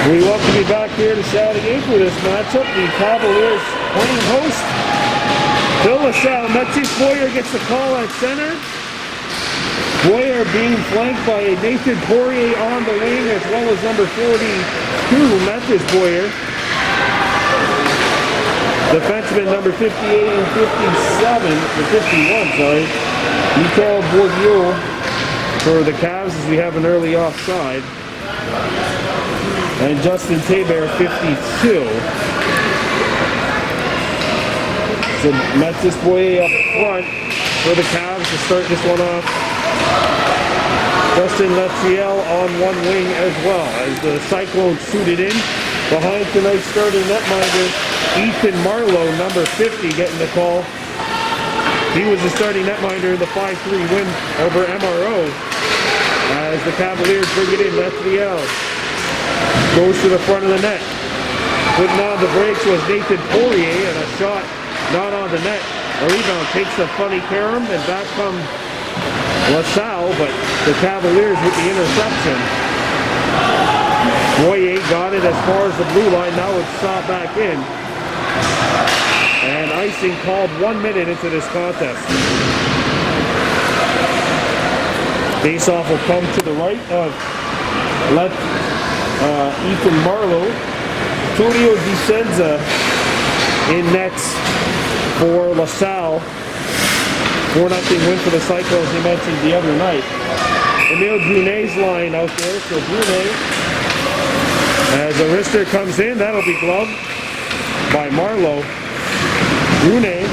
We welcome you back here to Chateauguay for this matchup. The Cavaliers playing host. LaSalle. Matisse Boyer gets the call at center. Boyer being flanked by Nathan Poirier on the wing, as well as number 42, Matisse Boyer. Defenseman number 58 and 57, or 51, sorry. Michael Bourdieu for the Cavs, as we have an early offside. And Justin Taber, 52. So Matisse Boyer up front for the Cavs to start this one off. Justin LaSalle on one wing as well, as the Cyclones suited in. Behind tonight's starting netminder, Ethan Marlowe, number 50, getting the call. He was the starting netminder in the 5-3 win over MRO. As the Cavaliers bring it in, LaSalle goes to the front of the net. Putting on the brakes was Nathan Poirier, and a shot not on the net. A rebound takes a funny carom, and back comes LaSalle, but the Cavaliers with the interception. Poirier got it as far as the blue line. Now it's shot back in. And icing called 1 minute into this contest. Face-off will come to the right of Ethan Marlowe. Tulio DeSenza in nets for LaSalle. 4-0 win for the Cyclones, he mentioned the other night. Emile Brunet's line out there. So Brunet, as a wrister comes in, that'll be gloved by Marlowe. Brunet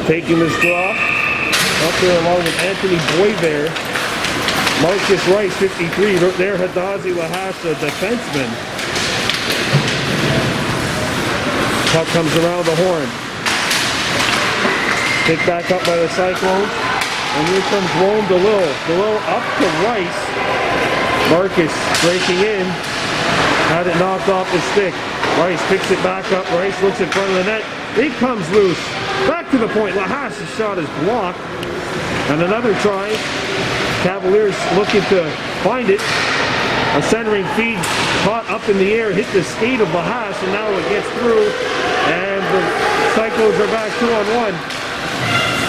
taking this draw up there along with Anthony Boisvert. Marcus Rice, 53, there Hadazi Lahasa, defenseman. Puck comes around the horn. Picked back up by the Cyclones. And here comes Rome DeLille. DeLille up to Rice. Marcus breaking in. Had it knocked off his stick. Rice picks it back up. Rice looks in front of the net. He comes loose. Back to the point. Lahas's shot is blocked. And another try. Cavaliers looking to find it. A centering feed caught up in the air, hit the skate of Lahas, and now it gets through. And the Cyclones are back 2-on-1.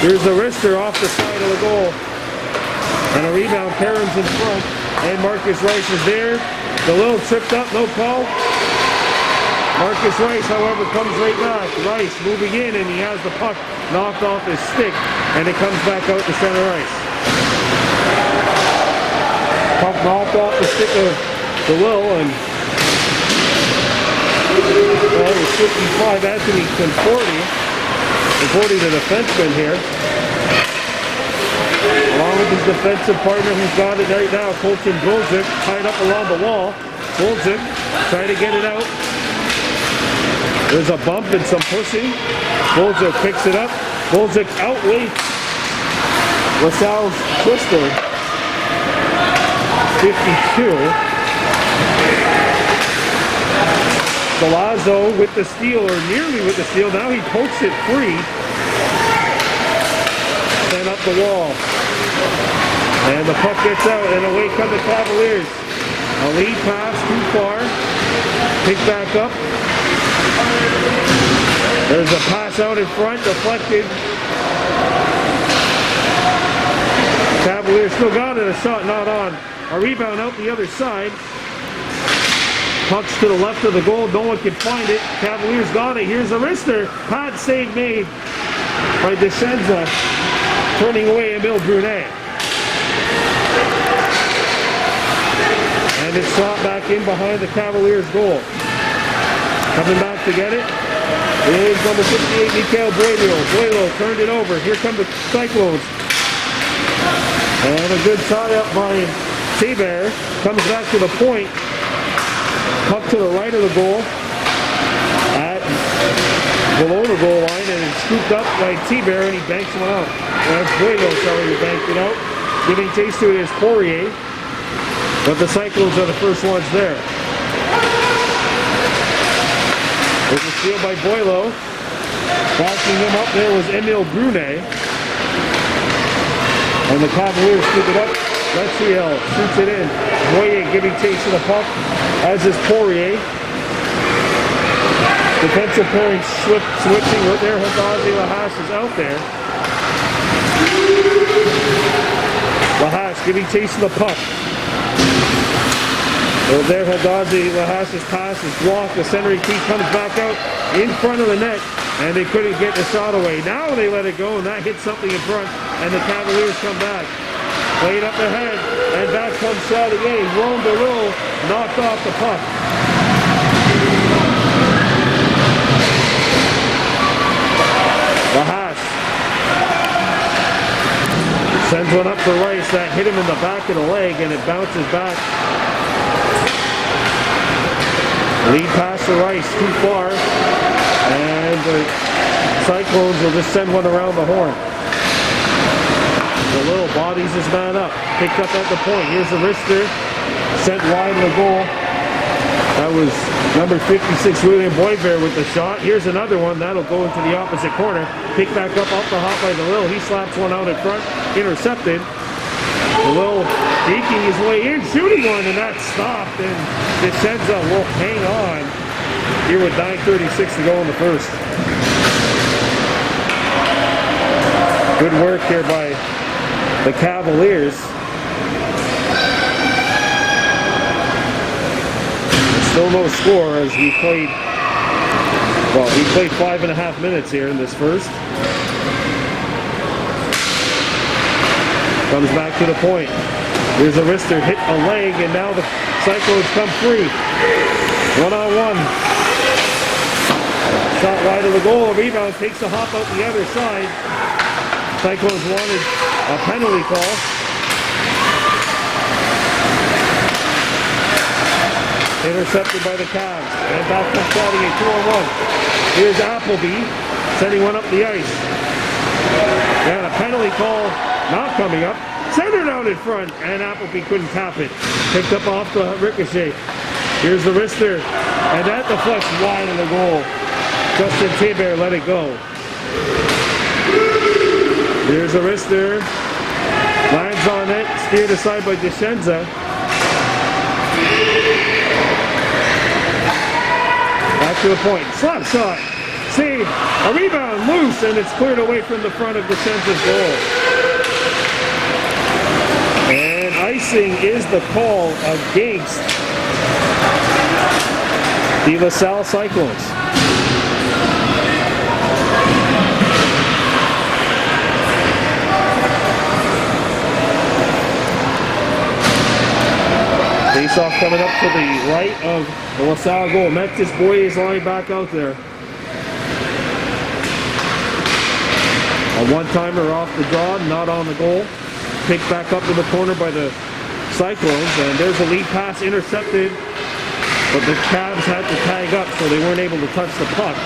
Here's the wrister off the side of the goal. And a rebound, Karen's in front. And Marcus Rice is there. The little tripped up, no call. Marcus Rice, however, comes right back. Rice moving in, and he has the puck knocked off his stick. And it comes back out to center ice. Puck knocked off the stick of DeLille, and that was 55, Anthony Conforti. Conforti, the defenseman here. Along with his defensive partner who's got it right now, Colton Goldzick, tied up along the wall. Goldzick trying to get it out. There's a bump and some pushing. Goldzick picks it up. Goldzick outweighs LaSalle's twister. 52. Galazzo with the steal, or nearly with the steal. Now he pokes it free. Sent up the wall. And the puck gets out, and away come the Cavaliers. A lead pass too far. Pick back up. There's a pass out in front, deflected. Cavaliers still got it, a shot not on. A rebound out the other side. Pucks to the left of the goal. No one can find it. Cavaliers got it. Here's the wrister. Pad save made by DeSenza. Turning away Emile Brunet. And it's shot back in behind the Cavaliers goal. Coming back to get it is number 58, Michael Boilo. Boilo turned it over. Here come the Cyclones. And a good tie-up by Taber. Comes back to the point. Puck to the right of the goal. Below the goal line, and it's scooped up by Taber, and he banks one out. That's Boilo, sorry, who banked it out. Giving chase to it is Poirier. But the Cyclones are the first ones there. There's a steal by Boilo. Backing him up there was Emile Brunet. And the Cavaliers scoop it up. LaSalle shoots it in. Moyer giving chase to the puck, as is Poirier. Defensive pairing switching with their Hadazi Lahash is out there. Lahash giving chase to the puck. Well, there Hadazi Lahash's pass is blocked. The centering feet comes back out in front of the net, and they couldn't get the shot away. Now they let it go, and that hits something in front, and the Cavaliers come back. Played up ahead, and back comes Chateauguay. Roamed the roll, knocked off the puck. Lahash sends one up for Rice. That hit him in the back of the leg, and it bounces back. Lead pass to Rice, too far, and the Cyclones will just send one around the horn. The little bodies his man up, picked up at the point. Here's the wrister, sent wide of the goal. That was number 56, William Boisvert with the shot. Here's another one, that'll go into the opposite corner. Picked back up off the hop by the Lil. He slaps one out in front, intercepted. The Lil eking his way in, shooting one, and that stopped. And Descenza will hang on here with 9:36 to go in the first. Good work here by the Cavaliers. Still no score as we played 5.5 minutes here in this first. Comes back to the point. Here's a wrister, hit a leg, and now the Cyclones come free. One-on-one. Shot wide of the goal. A rebound, takes a hop out the other side. Cyclones wanted a penalty call. Intercepted by the Cavs. And back comes starting a 2-on-1. Here's Appleby sending one up the ice. And a penalty call not coming up. Centered out in front, and Appleby couldn't tap it. Picked up off the ricochet. Here's the wrister, and that deflects wide of the goal. Justin Tiber let it go. Here's the wrister. Lands on it, steered aside by Descenza. Back to the point. Slap shot. Save. A rebound loose, and it's cleared away from the front of Descenza's goal. And icing is the call against the LaSalle Cyclones. Face-off coming up to the right of the LaSalle goal. Mexis Boye is lying back out there. A one-timer off the draw, not on the goal. Picked back up in the corner by the Cyclones, and there's a lead pass intercepted, but the Cavs had to tag up, so they weren't able to touch the puck.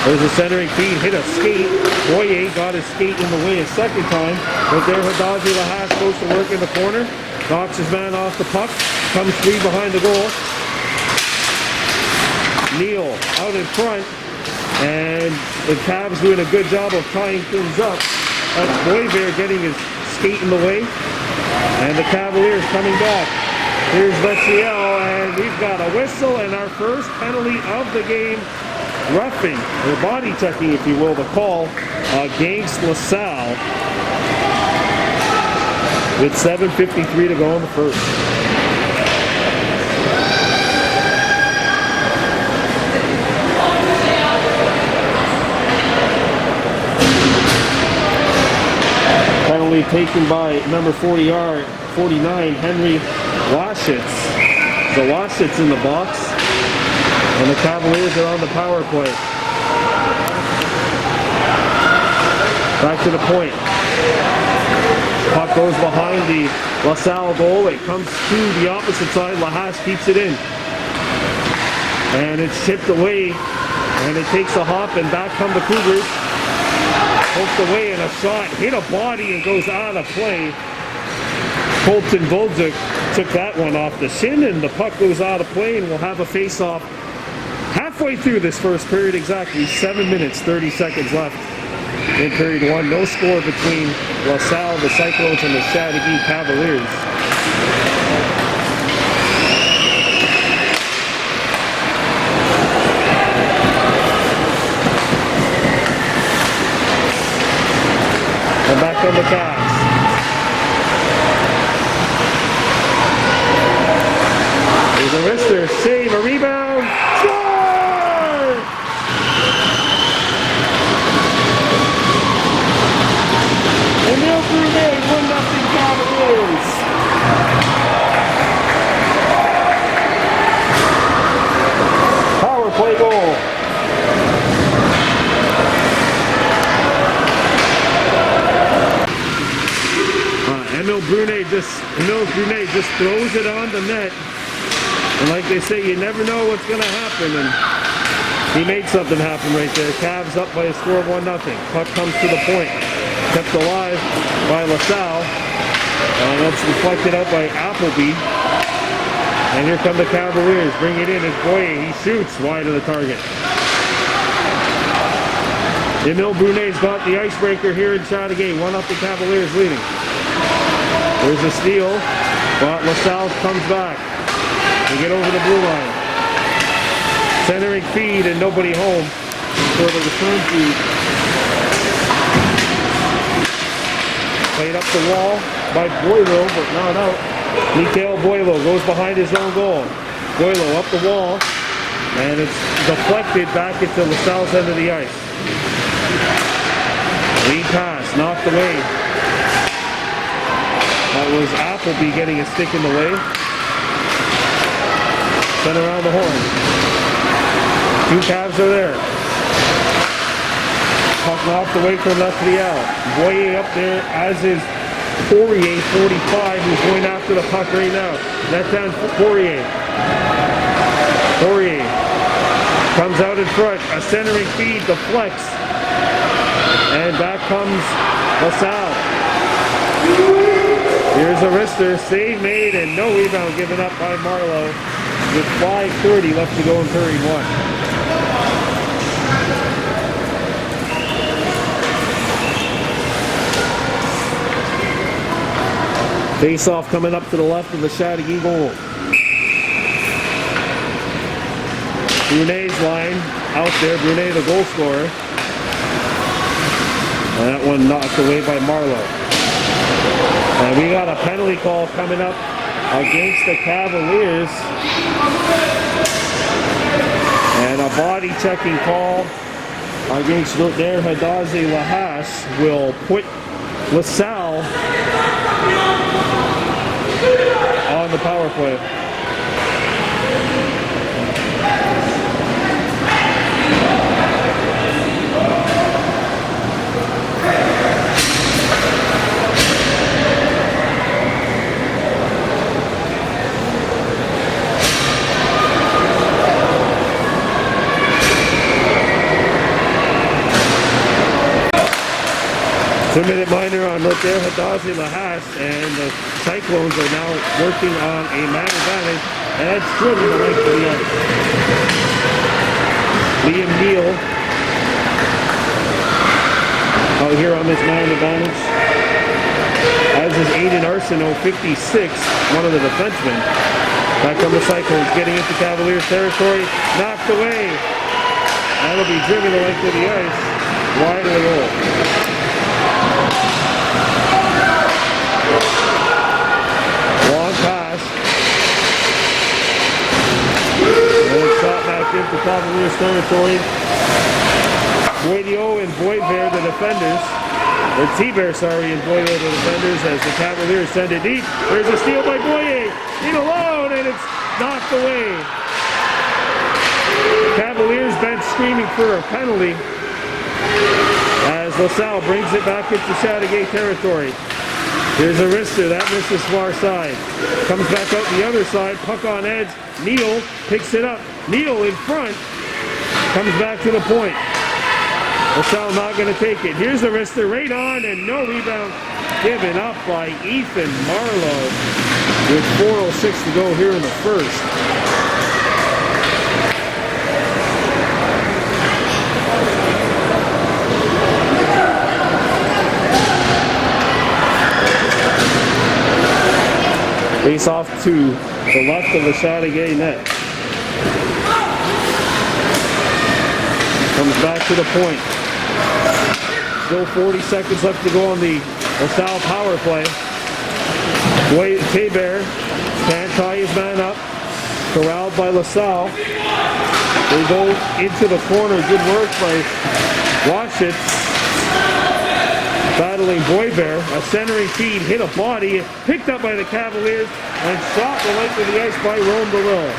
There's a centering feed, hit a skate. Boye got his skate in the way a second time, but there Hadazi Lahash goes to work in the corner, knocks his man off the puck, comes free behind the goal. Neal out in front, and the Cavs doing a good job of tying things up. That's Boisvert getting his skate in the way, and the Cavaliers coming back. Here's LaSalle, and we've got a whistle and our first penalty of the game. Roughing, or body checking if you will, the call against LaSalle with 7:53 to go in the first. Penalty taken by number 49, Henry Waschitz. So Waschitz in the box, and the Cavaliers are on the power play. Back to the point. Puck goes behind the LaSalle goal. It comes to the opposite side. Lahash keeps it in. And it's chipped away, and it takes a hop, and back come the Cougars. Poked away, and a shot hit a body and goes out of play. Colton Volzik took that one off the shin, and the puck goes out of play, and we'll have a face-off halfway through this first period exactly. 7 minutes, 30 seconds left. in period one. No score between LaSalle, the Cyclones, and the Chateauguay Cavaliers. And back on the Cavs. There's a wrister, save, a rebound, score! Emil Brunet, 1-0 Cavaliers. Power play goal. Emil Brunet just throws it on the net. And like they say, you never know what's going to happen. And he made something happen right there. Cavs up by a score of 1-0. Puck comes to the point. Kept alive by LaSalle. And that's deflected out by Appleby. And here come the Cavaliers. Bring it in as Boye. He shoots wide of the target. Emil Brunet's got the icebreaker here in Chateauguay. 1-0 the Cavaliers leading. There's a steal, but LaSalle comes back. They get over the blue line. Centering feed and nobody home for the return feed. Played up the wall by Boilo, but not out. Mikhail Boilo goes behind his own goal. Boilo up the wall, and it's deflected back into LaSalle's end of the ice. Lead pass, knocked away. That was Appleby getting a stick in the way. Sent around the horn. Two Cavs are there. Puck knocked away from left to the out. Boye up there, as is Poirier, 45, who's going after the puck right now. Net down for Poirier. Poirier comes out in front. A centering feed deflects. And back comes LaSalle. Here's a wrister, save made, and no rebound given up by Marlowe with 5:30 left to go in period one. Face-off coming up to the left of the Chateauguay goal. Brunet's line out there, Brunet the goal scorer. And that one knocked away by Marlowe. And we got a penalty call coming up against the Cavaliers. And a body checking call against their Hadazi Lahash will put LaSalle on the power play. Two-minute minor on Lothair Hadazi Lahash, and the Cyclones are now working on a man advantage, and that's driven the length of the ice. Liam Neal out here on this man advantage, as is Aiden Arsenault, 56, one of the defensemen. Back on the Cyclones, getting into Cavaliers territory, knocked away. That'll be driven the length of the ice, wide of the goal. Long pass. And shot back into Cavaliers territory. Boidio and Boisvert, the defenders. Or T-Bear, sorry, and Boidio, the defenders, as the Cavaliers send it deep. There's a steal by Boyer. In alone, and it's knocked away. Cavaliers bench screaming for a penalty as LaSalle brings it back into Chateauguay territory. Here's a wrister, that misses far side. Comes back out the other side, puck on edge. Neal picks it up. Neal in front, comes back to the point. LaSalle not going to take it. Here's a wrister, right on, and no rebound given up by Ethan Marlowe with 4:06 to go here in the first. Face off to the left of the Chateauguay net. Comes back to the point. Still 40 seconds left to go on the LaSalle power play. K-Bear can't tie his man up. Corralled by LaSalle. They go into the corner. Good work by Washit. Battling Boy Bear. A centering feed hit a body. Picked up by the Cavaliers and shot the length of the ice by Rome DeLille.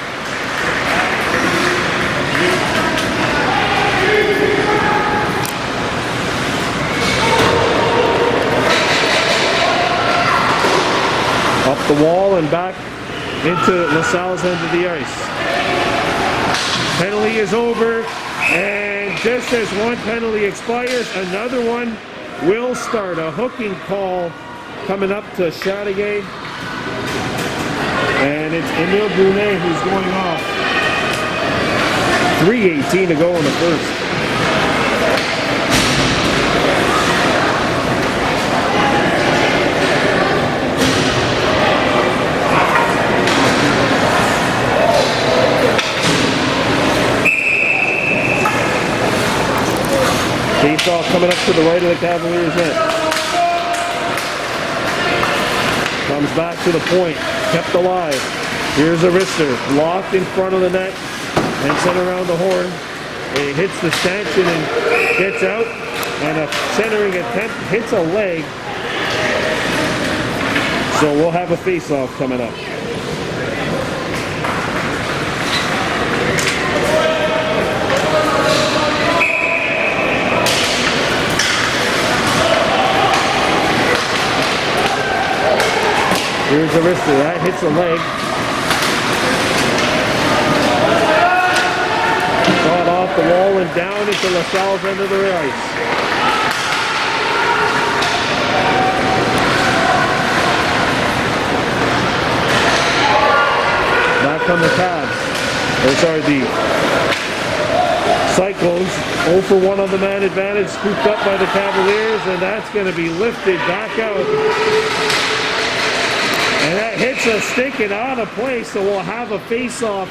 Up the wall and back into LaSalle's end of the ice. Penalty is over, and just as one penalty expires, another one will start. A hooking call coming up to Chateauguay, and it's Emile Brunet who's going off. 3:18 to go in the first. Face-off coming up to the right of the Cavaliers net. Comes back to the point, kept alive. Here's a wrister, locked in front of the net and sent around the horn. It hits the stanchion and gets out, and a centering attempt hits a leg. So we'll have a face-off coming up. Here's a wrister, that hits a leg. Shot off the wall and down into LaSalle's end of the ice. Back on the Cavs. The Cyclones. 0 for 1 on the man advantage, scooped up by the Cavaliers, and that's going to be lifted back out. And that hits a stick and out of play, so we'll have a face-off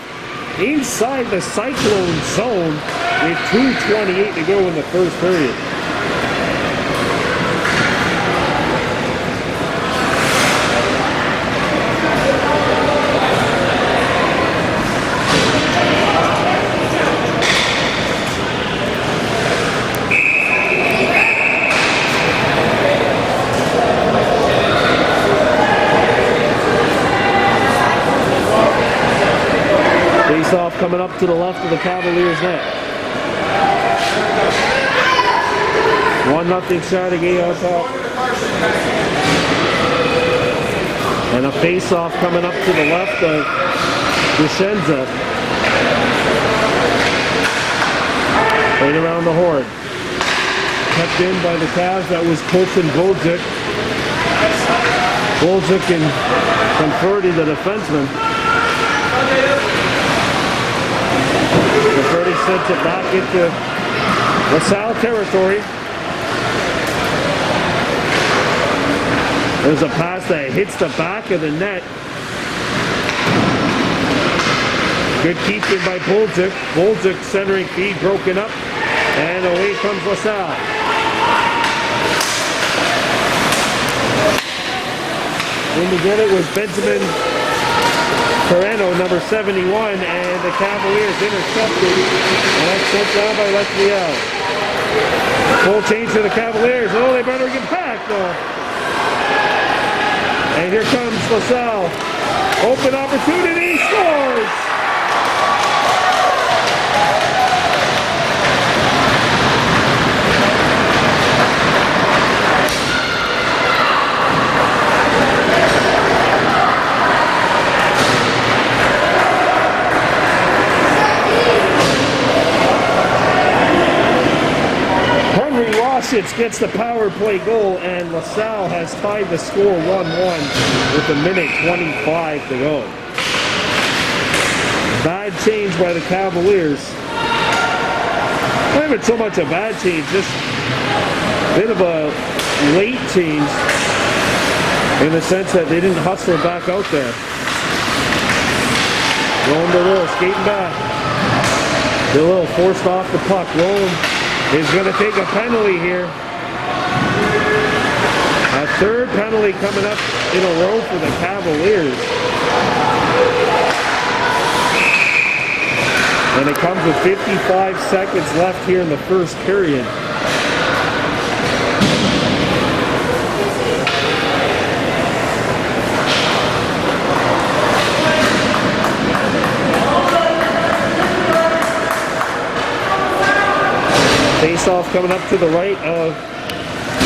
inside the Cyclone zone with 2:28 to go in the first period. Face-off coming up to the left of the Cavaliers net. 1-0 Chateauguay on top. And a face-off coming up to the left of Descenza. Right around the horn. Kept in by the Cavs. That was Colton Bolduc. Bolduc and Conferti, the defenseman. Conferti sends it back into LaSalle territory. There's a pass that hits the back of the net. Good keeping by Bolduc. Bolduc centering feed broken up. And away comes LaSalle. In to get it was Benjamin Pereno, number 71, and the Cavaliers intercepted. And that's sent down by LaSalle. Full change to the Cavaliers. Oh, they better get back though. And here comes LaSalle. Open opportunity, scores! Gets the power play goal, and LaSalle has tied the score 1-1 with 1:25 to go. Bad change by the Cavaliers. Not even so much a bad change, just a bit of a late change in the sense that they didn't hustle back out there. Rowan DeLille skating back. DeLille forced off the puck. Rowan is going to take a penalty here. A third penalty coming up in a row for the Cavaliers. And it comes with 55 seconds left here in the first period. Face-off coming up to the right of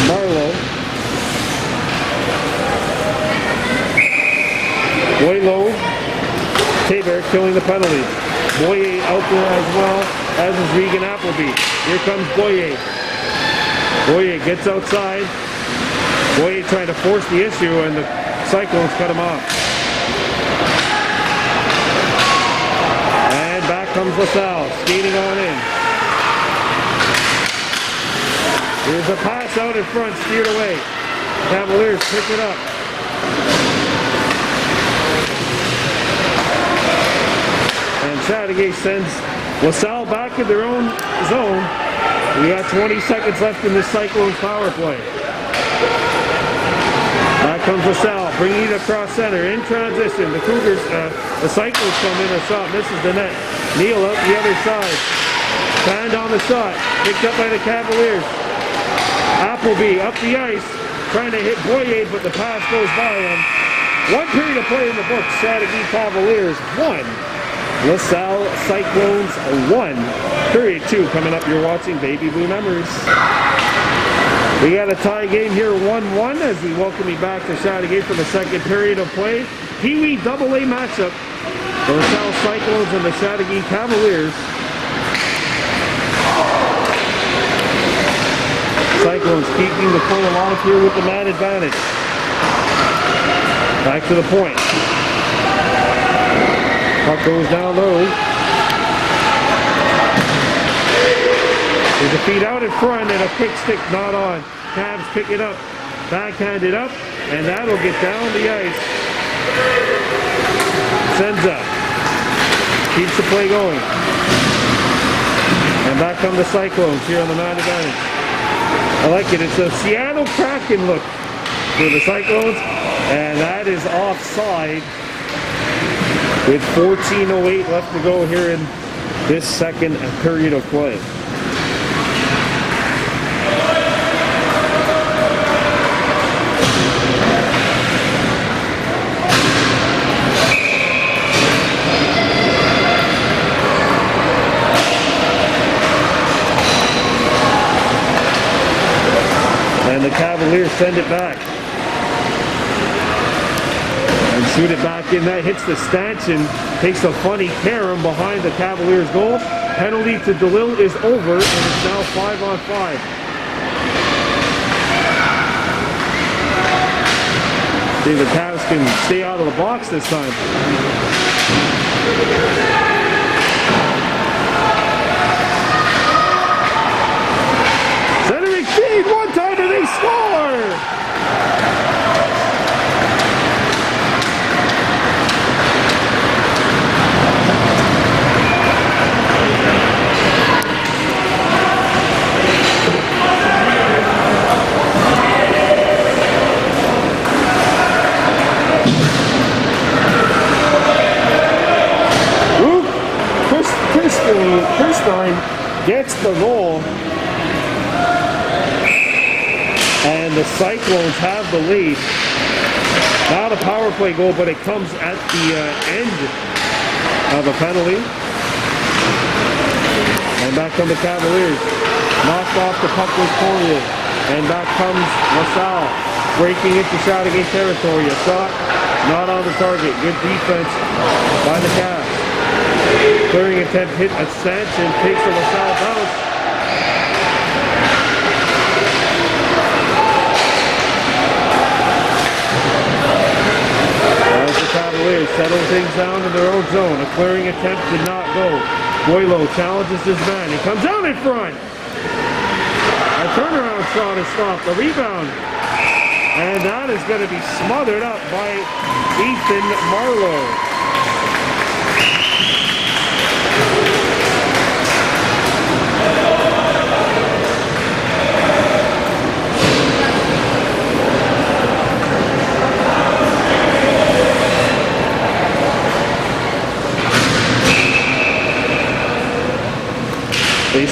Marlowe. Boileau, Tabor killing the penalty. Boyer out there as well, as is Regan Appleby. Here comes Boyer. Boyer gets outside. Boyer trying to force the issue, and the Cyclones cut him off. And back comes LaSalle, skating on in. Here's a pass out in front, steered away. Cavaliers pick it up. And Chateauguay sends LaSalle back in their own zone. We got 20 seconds left in this Cyclones power play. Back comes LaSalle, bringing it across center in transition. The Cougars, the Cyclones come in. A shot misses the net. Neal out the other side. Panned on the shot, picked up by the Cavaliers. Appleby up the ice, trying to hit Boyer, but the pass goes by him. One period of play in the books. Chateauguay Cavaliers 1. LaSalle Cyclones 1. Period 2 coming up. You're watching Baby Blue Memories. We got a tie game here, 1-1, as we welcome you back to Chateauguay for the second period of play. PeeWee AA matchup. The LaSalle Cyclones and the Chateauguay Cavaliers. Cyclones keeping the play alive here with the man advantage. Back to the point. Puck goes down low. There's a feed out in front and a kick stick not on. Cavs pick it up. Backhanded up, and that'll get down the ice. Sends up. Keeps the play going. And back come the Cyclones here on the man advantage. I like it. It's a Seattle Kraken look for the Cyclones, and that is offside with 14:08 left to go here in this second period of play. And the Cavaliers send it back. And shoot it back in. That hits the stanchion. Takes a funny carom behind the Cavaliers goal. Penalty to DeLille is over, and it's now 5-on-5. See, the Cavs can stay out of the box this time. Centering feed, one time and they score! Kirstein gets the goal, and the Cyclones have the lead. Not a power play goal, but it comes at the end of a penalty. And back come the Cavaliers. Knocked off the puck with Poirier. And back comes LaSalle, breaking into Chateauguay territory. A shot, not on the target. Good defense by the Cavs. Clearing attempt hit a stanchion, takes a LaSalle bounce. As the Cavaliers settle things down in their own zone. A clearing attempt did not go. Boileau challenges his man. He comes out in front. A turnaround shot is stopped. A rebound. And that is going to be smothered up by Ethan Marlowe.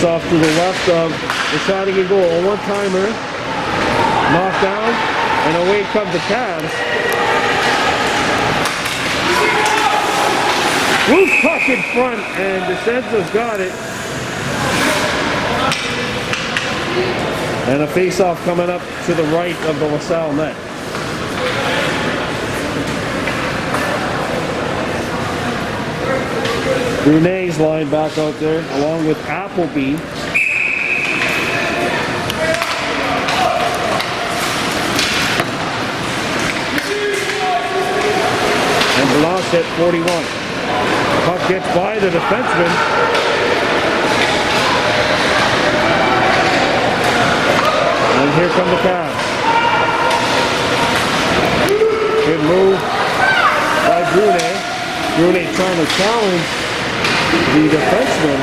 Face off to the left of the Chateauguay goal. A one-timer. Knocked down. And away come the Cavs. Loose puck in front. And DeSenza's got it. And a face-off coming up to the right of the LaSalle net. Brunet's line back out there, along with Appleby. And Blanche at 41. Puck gets by the defenseman. And here come the Cavs. Good move by Brunet. Brunet trying to challenge the defenseman,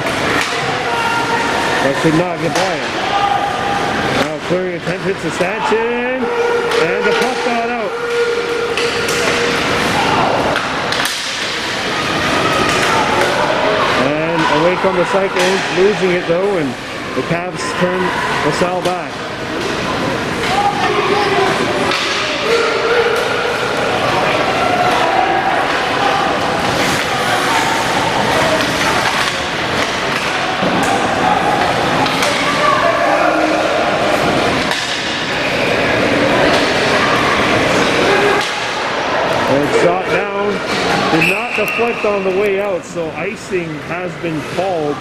but could not get by it. Now clearing attempt, hits the stanchion, and the puck got out. And away come the Cyclones, losing it though, and the Cavs turn LaSalle back. Shot down, did not deflect on the way out, so icing has been called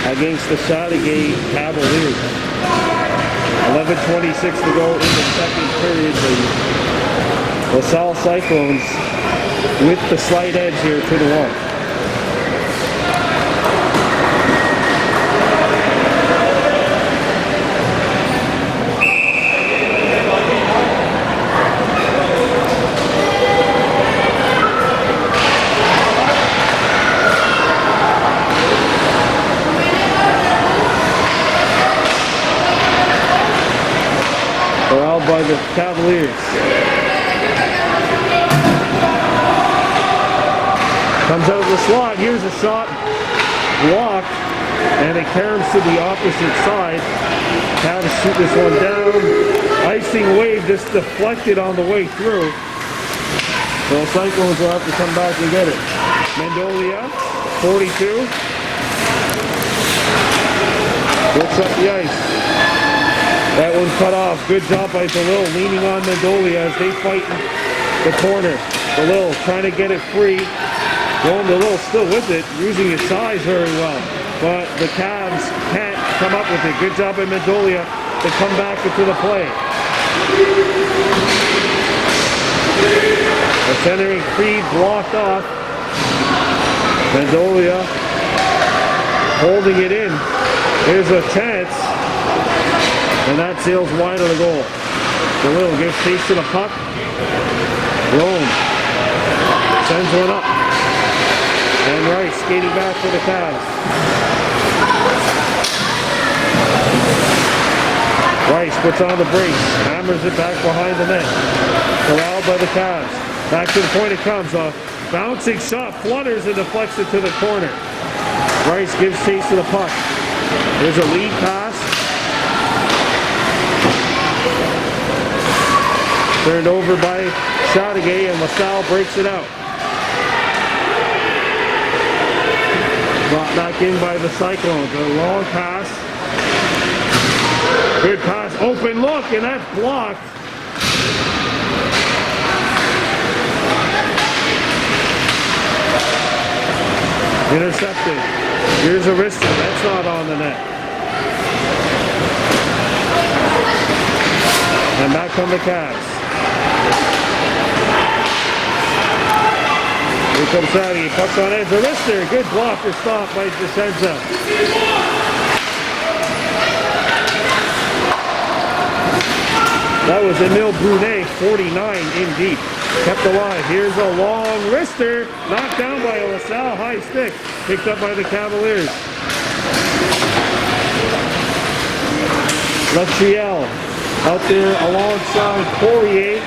against the Chateauguay Cavaliers. 11:26 to go in the second period. The LaSalle Cyclones with the slight edge here, 2-1. By the Cavaliers. Comes out of the slot. Here's a shot blocked, and it caroms to the opposite side. Cavs shoot this one down. Icing wave just deflected on the way through. So the Cyclones will have to come back and get it. Mendolia, 42. Looks up the ice. That one's cut off. Good job by DeLille, leaning on Mendolia as they fight in the corner. DeLille trying to get it free. Going DeLille still with it, using his size very well. But the Cavs can't come up with it. Good job by Mendolia to come back into the play. The centering feed blocked off. Mendolia holding it in. Here's a chance. And that sails wide of the goal. DeLille gives chase to the puck. Rome sends one up. And Rice skating back for the Cavs. Rice puts on the brakes. Hammers it back behind the net. Corralled by the Cavs. Back to the point it comes. A bouncing shot flutters and deflects it to the corner. Rice gives chase to the puck. There's a lead pass. Turned over by Chateauguay, and LaSalle breaks it out. Brought back in by the Cyclones. A long pass. Good pass. Open look, and that's blocked. Intercepted. Here's a wrist. That's not on the net. And back come the Cavs. Here comes Saudi. Puck's on edge. A wrister. Good blocker stop by DeSenza. That was Emile Brunet, 49 in deep. Kept alive. Here's a long wrister. Knocked down by a LaSalle high stick. Picked up by the Cavaliers. LaSalle out there alongside Poirier.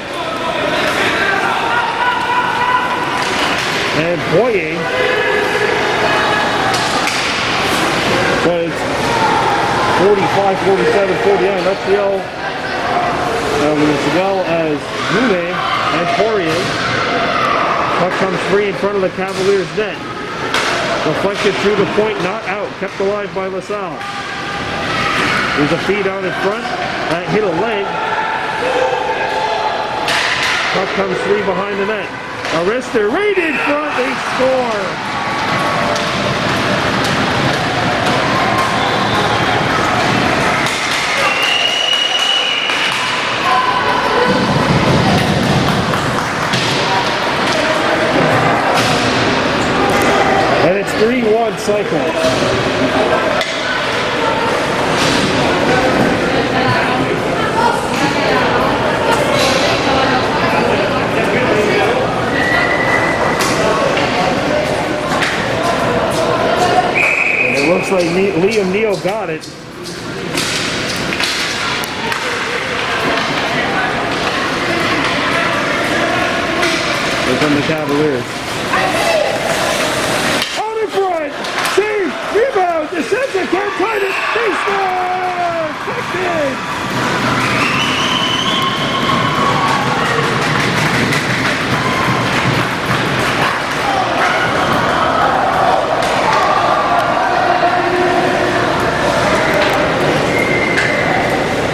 And Boyer. So it's 45, 47, 49. Let's yell as well as Goulet and Poirier. Puck comes free in front of the Cavaliers' net. Deflected through the point, not out. Kept alive by LaSalle. There's a feed out in front. That hit a leg. Puck comes free behind the net. Arrested right in front. They score. And it's 3-1 Cyclones. And it looks like Liam Neal got it. Here come the Cavaliers. Rebound, the center can't find it, they score! Checked in!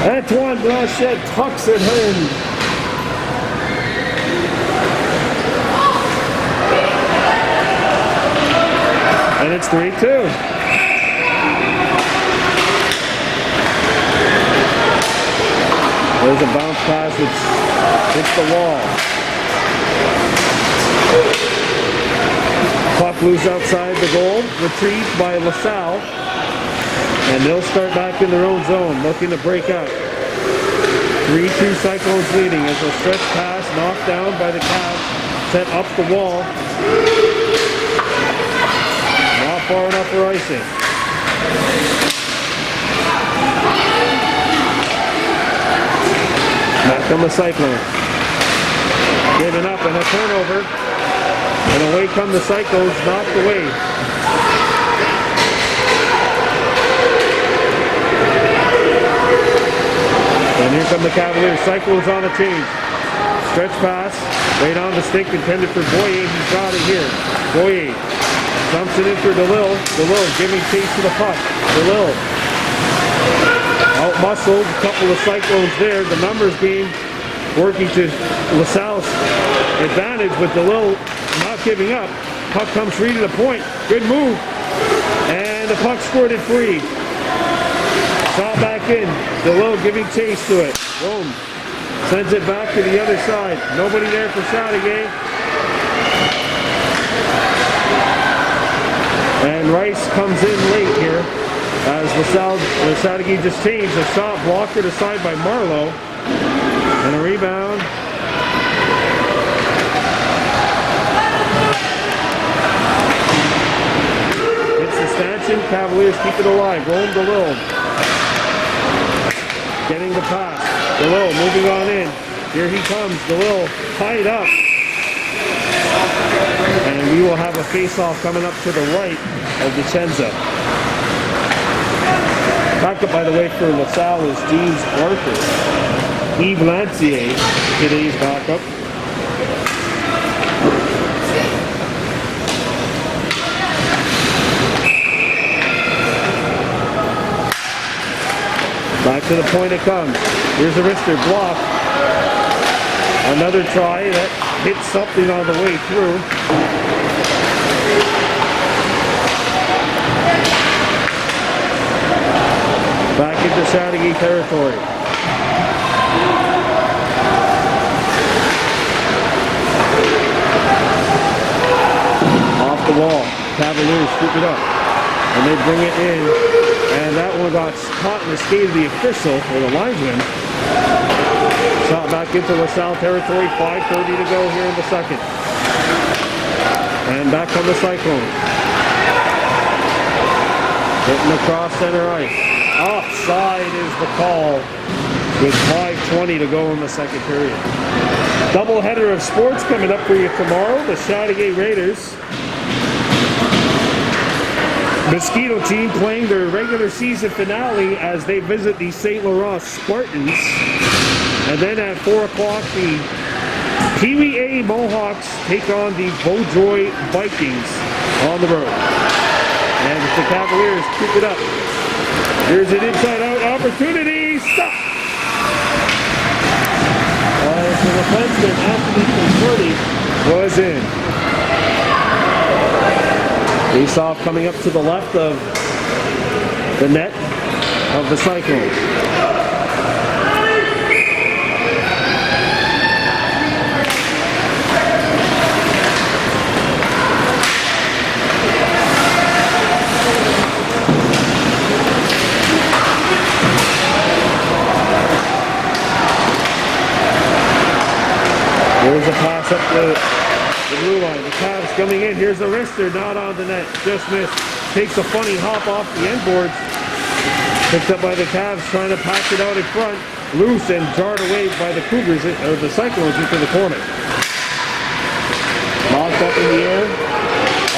Antoine Blanchet tucks it in. And it's 3-2. There's a bounce pass which hits the wall. Puck loose outside the goal, retrieved by LaSalle. And they'll start back in their own zone, looking to break out. 3-2 Cyclones leading as a stretch pass knocked down by the Cavs, set up the wall. Not far enough for icing. Back come the Cyclones. Giving up and a turnover. And away come the Cyclones, knocked away. And here come the Cavaliers. Cyclones on a change. Stretch pass. Right on the stick intended for Boyer. He's got it here. Boyer dumps it in for DeLille. DeLille giving chase to the puck. DeLille out-muscled. A couple of Cyclones there. The numbers game working to LaSalle's advantage with DeLille not giving up. Puck comes free to the point. Good move. And the puck squirted free. Shot back in. DeLille giving chase to it. Boom. Sends it back to the other side. Nobody there for Chateauguay. And Rice comes in late here as Chateauguay just changed. A shot blocked it aside by Marlowe. And a rebound. It's the stanchion. Cavaliers keep it alive. Rome DeLille. Getting the pass. DeLille moving on in. Here he comes. DeLille tied up. And we will have a face-off coming up to the right of Vicenza. Backup, by the way, for LaSalle is James Arthur. Yves Lancier, today's backup. Back to the point it comes. Here's a wrister block. Another try that hits something on the way through. Back into Chateauguay territory. Off the wall. Cavaliers scoop it up. And they bring it in. And that one got caught in the skate of the official, or the linesman. Shot back into LaSalle territory. 5:30 to go here in the second. And back come the Cyclones. Hitting across center ice. Offside is the call with 5:20 to go in the second period. Doubleheader of sports coming up for you tomorrow. The Chateauguay Raiders Mosquito team playing their regular season finale as they visit the St. Laurent Spartans. And then at 4 o'clock, the PeeWee A Mohawks take on the Beaujoy Vikings on the road. And the Cavaliers keep it up. Here's an inside-out opportunity. Stop! The defenseman, Anthony Concerti, was in. Face-off coming up to the left of the net of the Cyclones. Here's a pass up the blue line. The Cavs coming in. Here's a wrister, not on the net. Just missed. Takes a funny hop off the end boards. Picked up by the Cavs, trying to pass it out in front. Loose and jarred away by the Cougars, or the Cyclones, into the corner. Knocked up in the air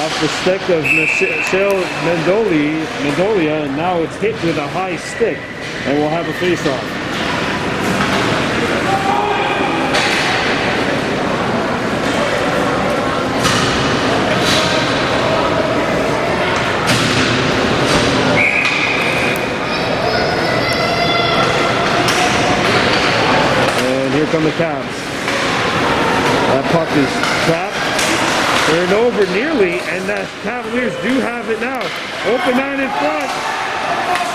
off the stick of Michelle Mendolia, and now it's hit with a high stick, and we'll have a face-off. Here come the Cavs. That puck is trapped. Turned over nearly, and the Cavaliers do have it now. Open man in front.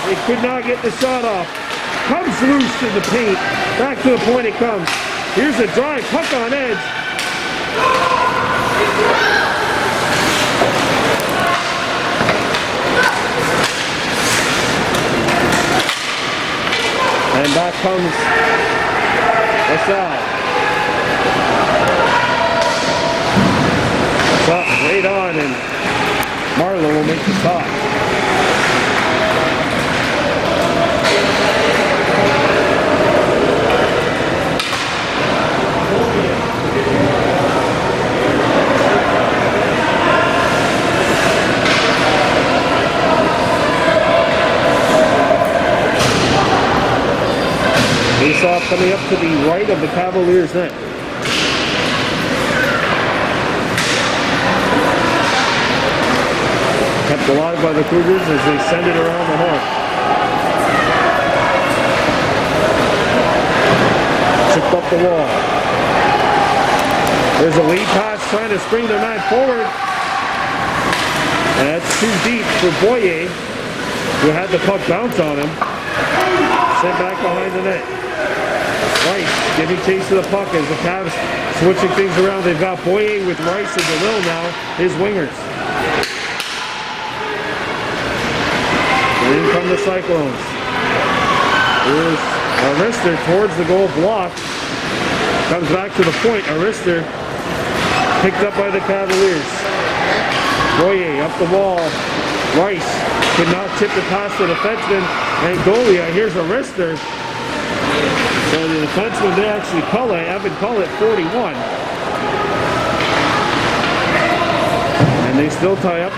They could not get the shot off. Comes loose in the paint. Back to the point it comes. Here's a drive. Puck on edge. And back comes LaSalle. Shot right on, and Marlowe will make the stop. Face-off coming up to the right of the Cavaliers net. Kept alive by the Cougars as they send it around the horn. Chipped up the wall. There's a lead pass trying to spring the man forward. And that's too deep for Boyer, who had the puck bounce on him. Sent back behind the net. Rice giving chase to the puck as the Cavs switching things around. They've got Boyer with Rice and DeLille now, his wingers. And in come the Cyclones. Here's Arister towards the goal block. Comes back to the point. Arister picked up by the Cavaliers. Boyer up the wall. Rice could not tip the pass to the defenseman. Angolia, here's Arister. So the defenseman there actually Evan Cullett, 41. And they still tie up.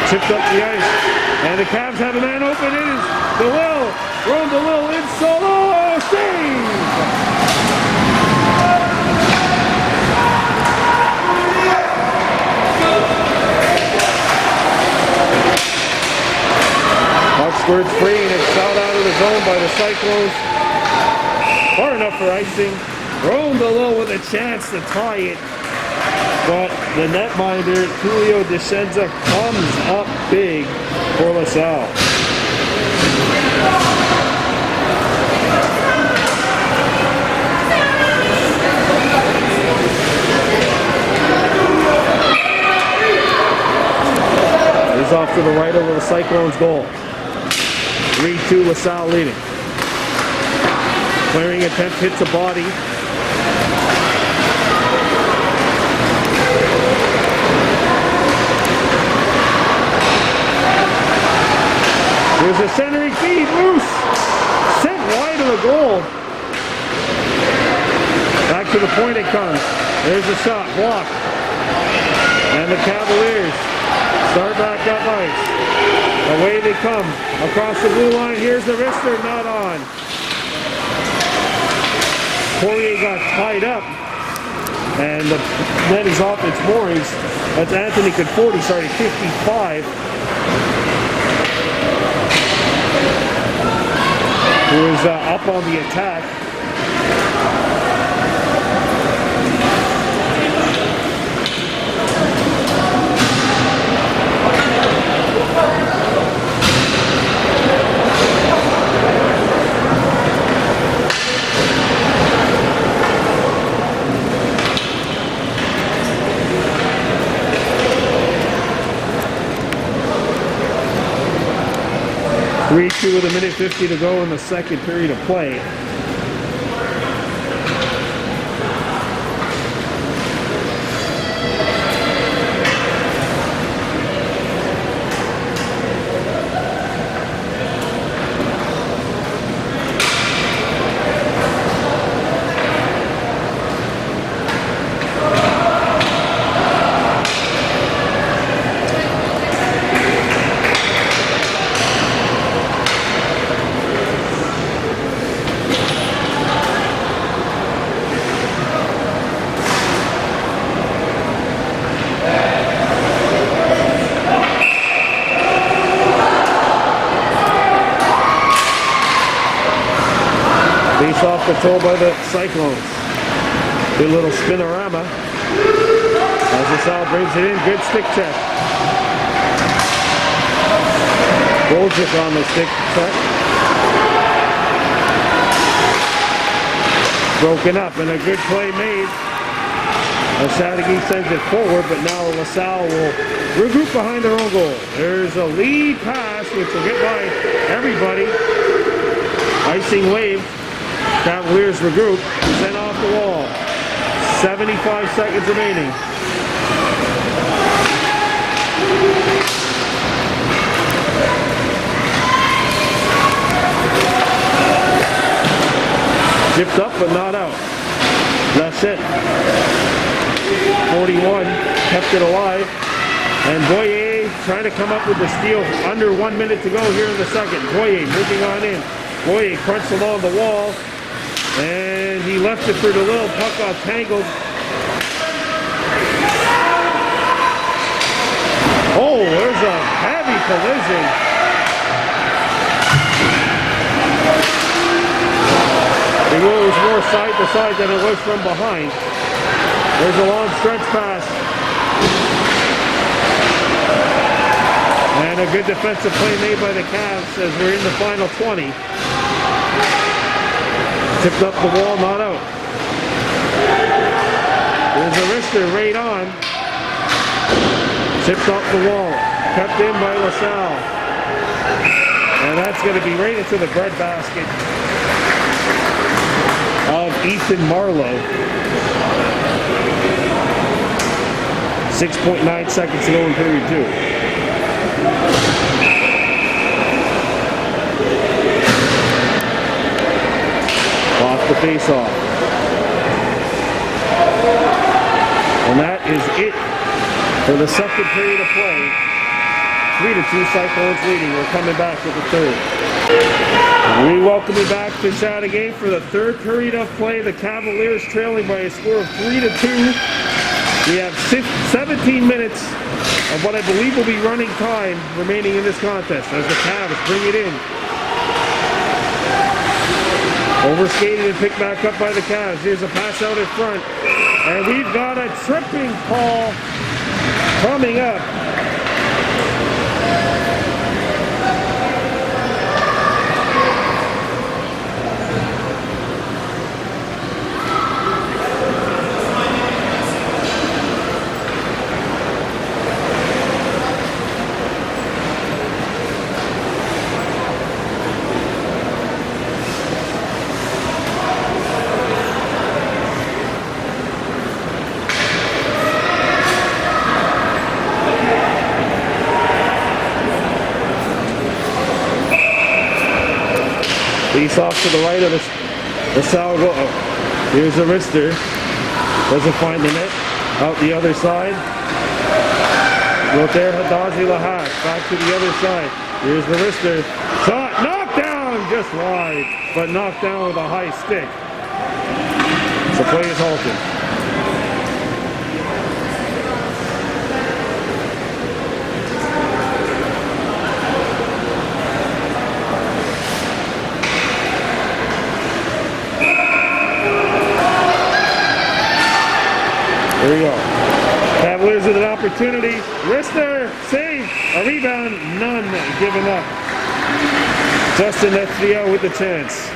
Chipped up the ice. And the Cavs have a man open. It is DeLille. Ron DeLille in solo. Save! Puck squirts free and it's shot out of the zone by the Cyclones. Far enough for icing. Ron DeLille with a chance to tie it. But the netminder, Julio Descenza, comes up big for LaSalle. He's off to the right over the Cyclones' goal. 3-2 LaSalle leading. Clearing attempt hits a body. There's a centering feed, loose. Sent wide of the goal. Back to the point it comes. There's a shot, blocked. And the Cavaliers Start back up ice. Away they come. Across the blue line. Here's the wrister. Not on. Poirier got tied up. And then he's off its moorings. That's Anthony Conforti starting 55. Who is up on the attack. Three-two with a minute 50 to go in the second period of play. Off control by the Cyclones. Good little spinorama. As LaSalle brings it in, good stick check. Boljic on the stick check. Broken up and a good play made. Chateauguay sends it forward, but now LaSalle will regroup behind their own goal. There's a lead pass, which will get by everybody. Icing wave. Cavaliers regroup, sent off the wall. 75 seconds remaining. Tipped up but not out. That's it. 41 kept it alive. And Boyer trying to come up with the steal under 1 minute to go here in the second. Boyer moving on in. Boyer crunched along the wall. And he left it for the little puck got tangled. Oh, there's a heavy collision. It was more side to side than it was from behind. There's a long stretch pass. And a good defensive play made by the Cavs as we're in the final 20. Tipped up the wall, not out. There's a wrister right on. Tipped up the wall. Kept in by LaSalle. And that's going to be right into the breadbasket of Ethan Marlowe. 6.9 seconds to go in period 2. Off the face-off. And that is it for the second period of play. 3-2 Cyclones leading. We're coming back with the third. We welcome you back to Chateauguay for the third period of play. The Cavaliers trailing by a score of 3-2. We have 17 minutes of what I believe will be running time remaining in this contest as the Cavs bring it in. Overskated and picked back up by the Cavs. Here's a pass out in front. And we've got a tripping call coming up. Face off to the right of the LaSalle goal. Here's a wrister. Doesn't find the net. Out the other side. Out there, Hadazi Lahash. Back to the other side. Here's the wrister. Shot. Knocked down. Just wide. But knocked down with a high stick. So play is halted. There we go. Cavaliers with an opportunity. Wrister, save, a rebound, none given up. Justin Ethio with the chance.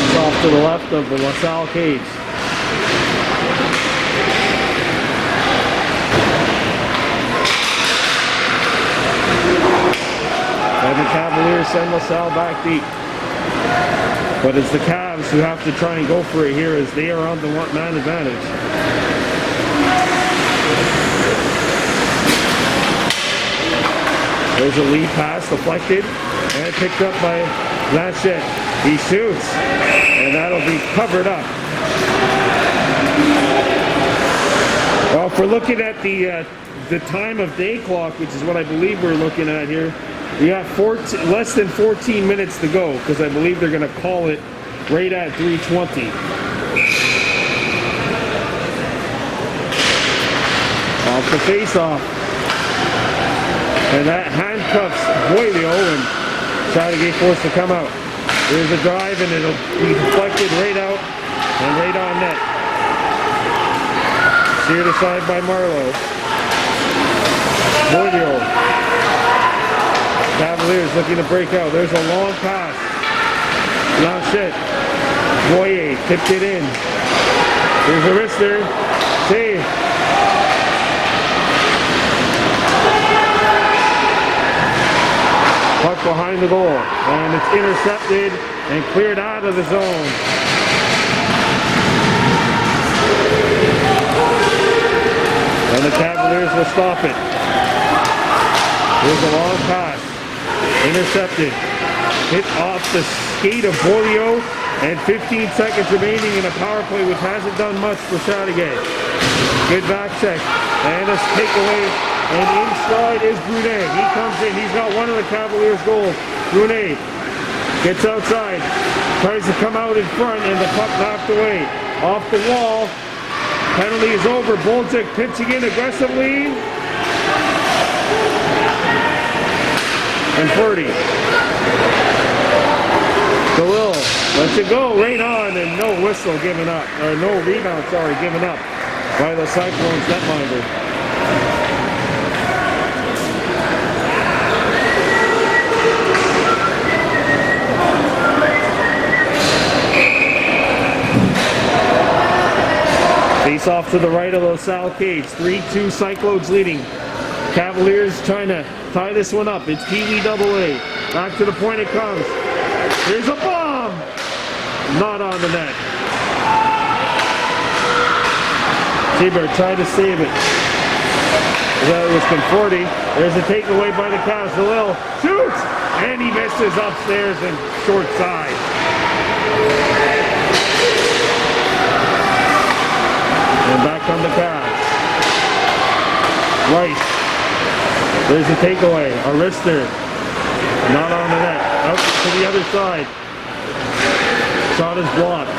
It's off to the left of the LaSalle cage. And the Cavaliers send LaSalle back deep. But it's the Cavs who have to try and go for it here as they are on the one-man advantage. There's a lead pass deflected and picked up by Blanchette. He shoots and that'll be covered up. Well, if we're looking at the time of day clock, which is what I believe we're looking at here, we have less than 14 minutes to go because I believe they're going to call it right at 3:20. Off the face-off. And that handcuffs Boilio and Chateauguay forced to come out. There's a drive and it'll be deflected right out and right on net. Steered aside by Marlowe. Boilio. Cavaliers looking to break out. There's a long pass. Blanchette. Boyer tipped it in. There's a wrister. Save. Puck behind the goal. And it's intercepted and cleared out of the zone. And the Cavaliers will stop it. There's a long pass. Intercepted. Hit off the skate of Boilio, and 15 seconds remaining in a power play which hasn't done much for Chateauguay. Good back check. And a takeaway. And inside is Brunet. He comes in. He's got one of the Cavaliers' goals. Brunet gets outside. Tries to come out in front, and the puck knocked away. Off the wall. Penalty is over. Bolchek pitching in aggressively. And 40. DeLille lets it go right on, and no whistle given up, or no rebound, sorry, given up by the Cyclones netminder. Face off to the right of LaSalle cage. 3-2 Cyclones leading. Cavaliers trying to tie this one up. It's PeeWee AA. Back to the point it comes. There's a bomb! Not on the net. Seabird tried to save it. That was Conforti. There's a takeaway by the Cavs. DeLille shoots! And he misses upstairs and short side. And back on the Cavs. Rice. There's a takeaway. A wrister. Not on the net. Out to the other side. Shot is blocked.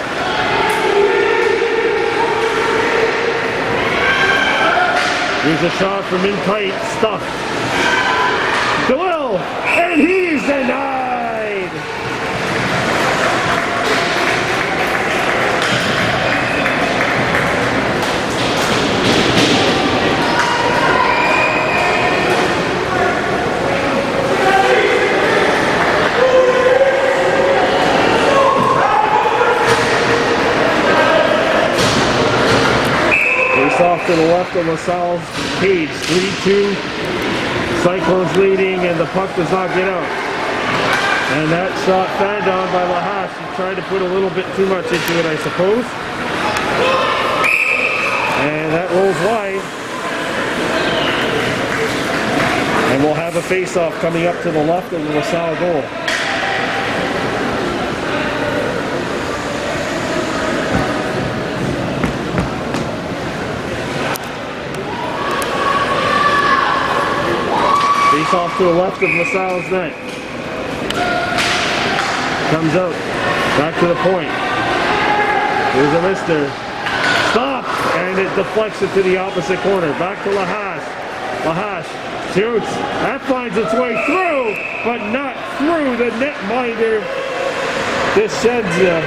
Here's a shot from in tight. Stuffed. DeLille! And he's denied! Off to the left of LaSalle's cage. 3-2. Cyclones leading, and the puck does not get out. And that shot fanned on by Lahash. He tried to put a little bit too much into it, I suppose. And that rolls wide. And we'll have a face-off coming up to the left of the LaSalle goal. Face-off to the left of LaSalle's net. Comes out. Back to the point. Here's a wrister. Stop! And it deflects it to the opposite corner. Back to LaHash. LaHash shoots. That finds its way through, but not through the netminder. Descenza.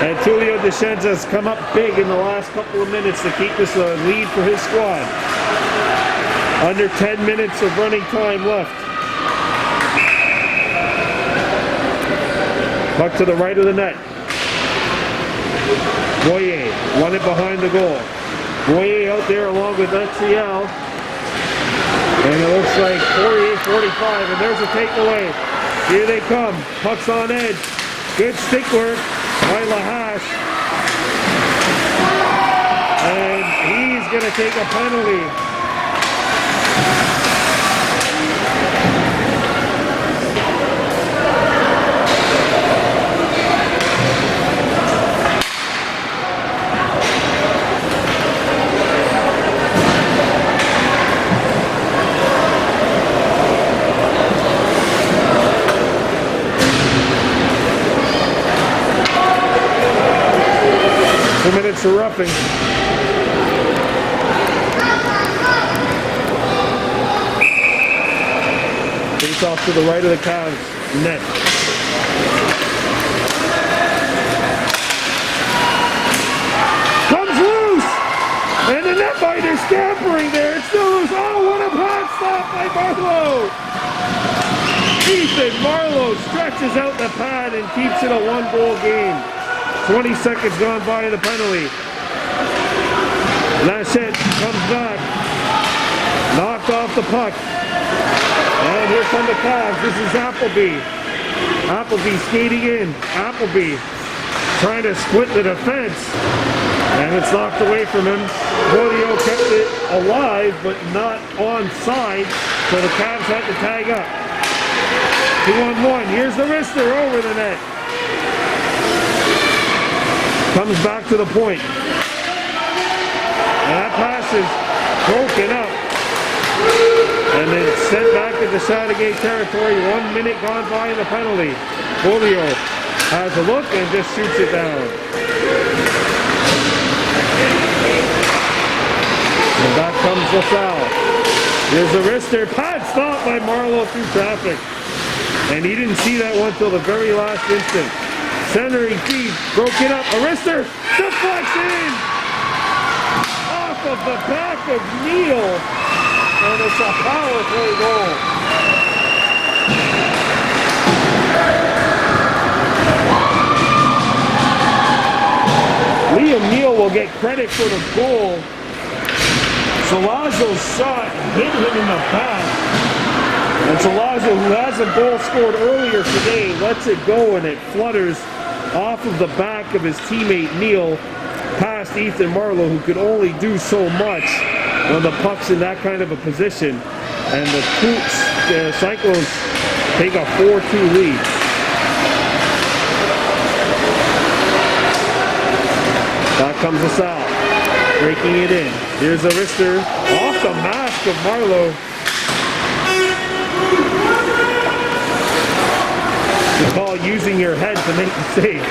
And Tulio Descenza has come up big in the last couple of minutes to keep this a lead for his squad. Under 10 minutes of running time left. Puck to the right of the net. Boyer won it behind the goal. Boyer out there along with LaSalle. And it looks like 48-45, and there's a takeaway. Here they come. Puck's on edge. Good stick work by LaHash. And he's going to take a penalty. 2 minutes of roughing. Face off to the right of the Cavs net. Comes loose! And the netminder scampering there. It's still loose. Oh, what a hot stop by Marlowe! Ethan Marlowe stretches out the pad and keeps it a 1-goal game. 20 seconds gone by the penalty. LaSalle comes back. Knocked off the puck. And here come the Cavs. This is Appleby. Appleby skating in. Appleby trying to split the defense. And it's knocked away from him. Julio kept it alive, but not onside. So the Cavs had to tag up. 2-on-1. Here's the wrister over the net. Comes back to the point. And that pass is broken up. And then sent back into Chateauguay territory. 1 minute gone by in the penalty. Julio has a look and just shoots it down. And back comes LaSalle. There's a wrister. Pad stopped by Marlowe through traffic. And he didn't see that one till the very last instant. Centering feed, broken up. A wrister deflects in off of the back of Neal, and it's a power play goal. Liam Neal will get credit for the goal. Salazzo's shot hit him in the back. And Salazzo, who has a goal scored earlier today, lets it go and it flutters off of the back of his teammate Neal past Ethan Marlowe, who could only do so much when the puck's in that kind of a position. And the Cyclones take a 4-2 lead. Back comes LaSalle, breaking it in. Here's a wrister off the mask of Marlowe. The call using your head to make the save.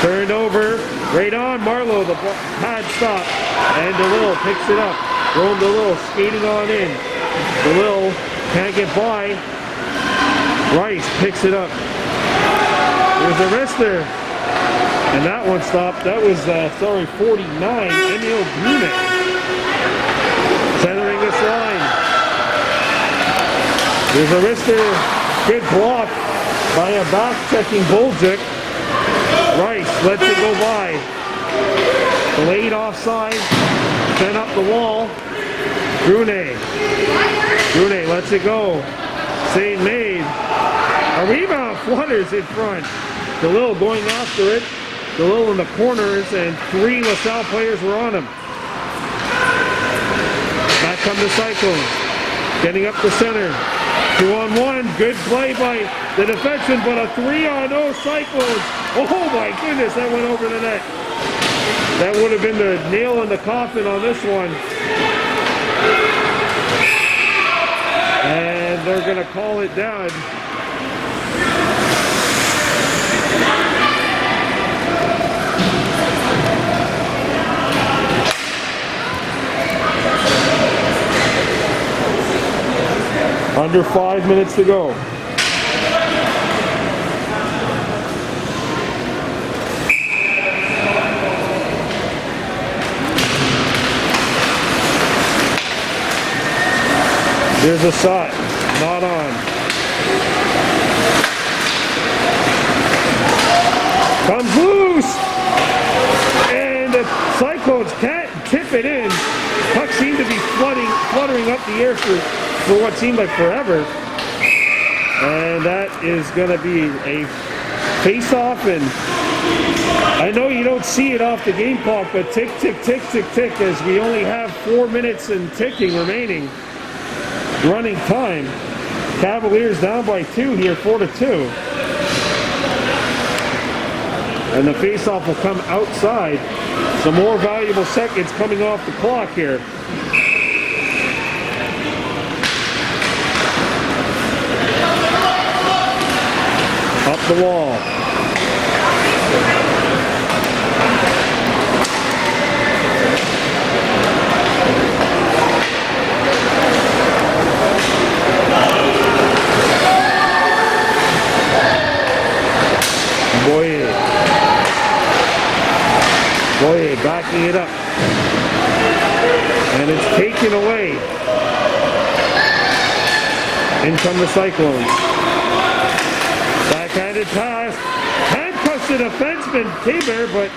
Turned over, right on Marlowe, the pad stop, and DeLille picks it up. Rome DeLille skating on in. DeLille can't get by. Rice picks it up. There's a wrister. And that one stopped. That was, 49, Emil Brune. Centering this line. There's a wrister. Good block by a back-checking Boljic. Rice lets it go by. Delayed offside. Sent up the wall. Brune lets it go. Save made. A rebound flutters in front. DeLille going after it. DeLille in the corners, and 3 LaSalle players were on him. Back come the Cyclones. Getting up the center. 2-on-1. Good play by the defenseman, but a 3-on-0 Cyclones. Oh my goodness, that went over the net. That would have been the nail in the coffin on this one. And they're going to call it down. Under 5 minutes to go. There's a shot, not on. Comes loose! And the Cyclones can't tip it in. Puck seemed to be fluttering up the air for what seemed like forever. And that is going to be a face-off, and I know you don't see it off the game clock, but tick, tick, tick, tick, tick, as we only have 4 minutes and ticking remaining. Running time. Cavaliers down by 2 here, 4-2. And the face-off will come outside. Some more valuable seconds coming off the clock here. Up the wall. Boye backing it up. And it's taken away. In come the Cyclones. Backhanded pass. Handcuffs the defenseman, Tabor, but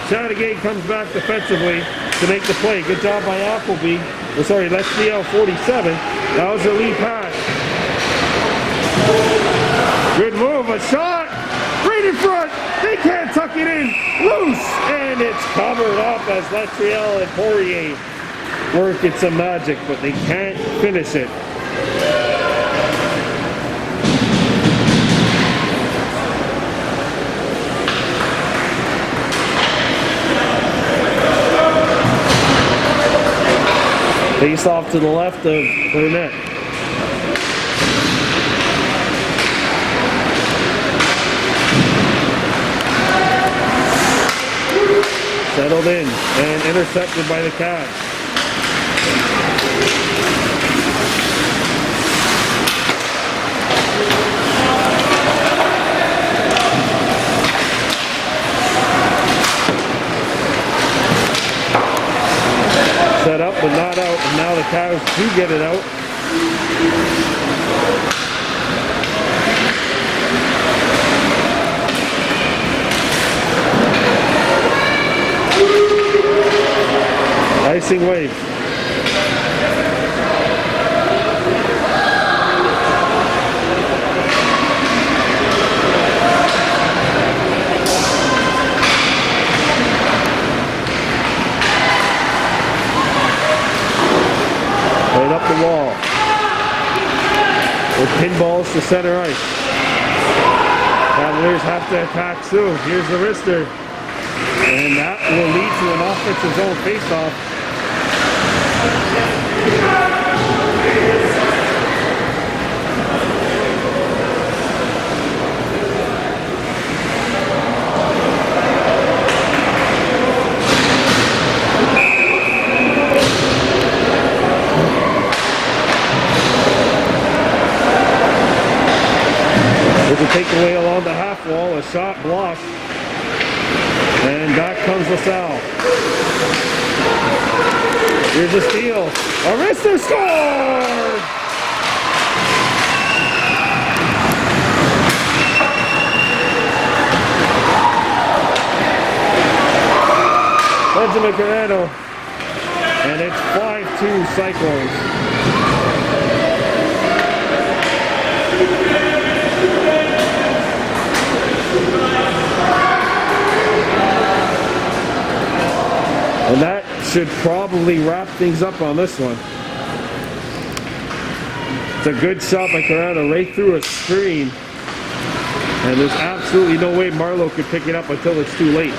Chateauguay comes back defensively to make the play. Good job by Appleby. Oh, sorry, LaSalle 47. That was the lead pass. Good move, a shot. Right in front. They can't tuck it in. Loose. And it's covered up as LaSalle and Poirier work at some magic, but they can't finish it. Face off to the left of their net. Settled in and intercepted by the Cavs. Set up but not out, and now the Cavs do get it out. Icing wave. Right up the wall. With pinballs to center ice. Cavaliers have to attack soon. Here's the wrister. And that will lead to an offensive zone faceoff. There's a takeaway along the half wall, a shot blocked. And back comes LaSalle. Here's a steal. Arista scored! Benjamin Carrero. And it's 5-2 Cyclones. And that should probably wrap things up on this one. It's a good shot by Corrado right through a screen. And there's absolutely no way Marlowe could pick it up until it's too late.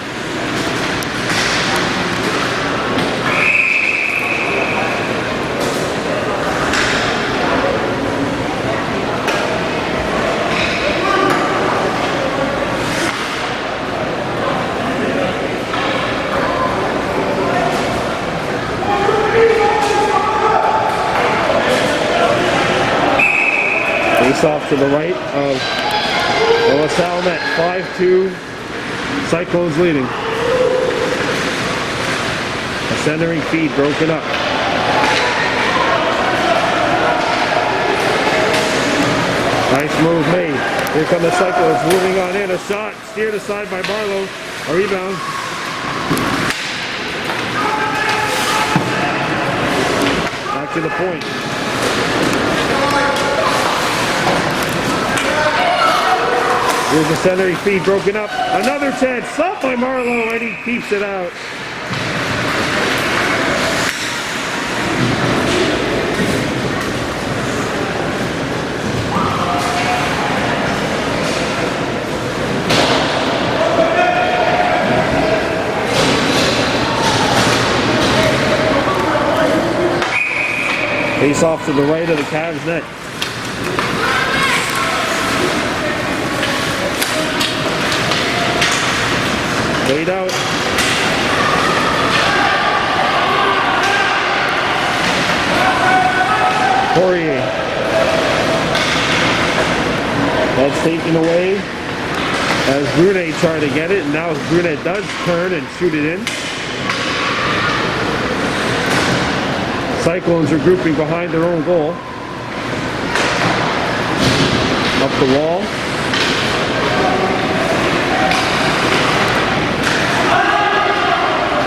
Face off to the right of the LaSalle net. 5-2. Cyclones leading. A centering feed broken up. Nice move made. Here come the Cyclones moving on in. A shot steered aside by Marlowe. A rebound. Back to the point. Here's the centering feed broken up. Another chance. Stopped by Marlowe and he keeps it out. Face off to the right of the Cavs net. Laid out. Poirier. That's taken away as Brunet tried to get it, and now Brunet does turn and shoot it in. Cyclones are grouping behind their own goal. Up the wall.